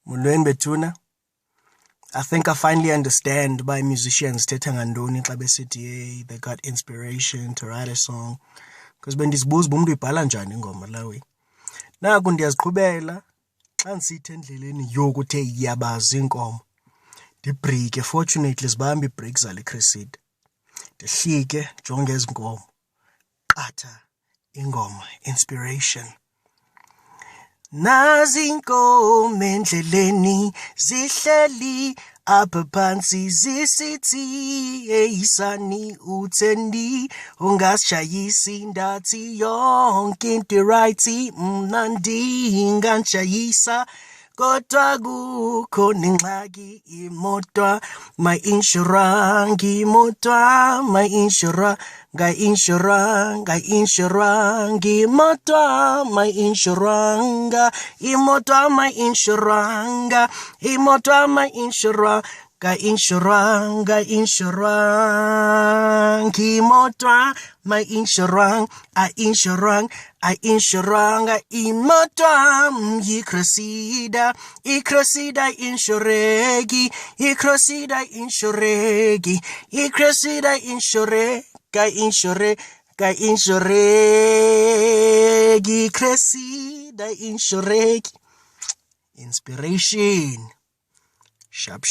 Mulweni bethuna. I think I finally understand why musicians thetha ngantoni xa besithi hey, they got inspiration to write a song. Because bendizibuza uba umntu uyibhala njani ingoma lawe. Naku ndiyaziqhubela xa ndisithi endleleni yokuthe yabazi iinkomo. Ndibhrike, fortunately zibambe iibhreki zale Cressida. Ndihlike jonge ezi nkomo. Qatha ingoma, inspiration. Nazi inkomo endleleni zihleli apha phansi zisithi eyisani uthendi ungasishayisi ndathi yonke into right mna ndinganishayisa kodwa kukho nengxaki imoto my insurance imoto my insurance imoto my insurance imoto my insurance imoto my insurance insurance imoto my insurance insurance imoto Cressida Cressida insuregi Cressida insuregi Cressida insure insuregi Cressida insuregi inspiration sharp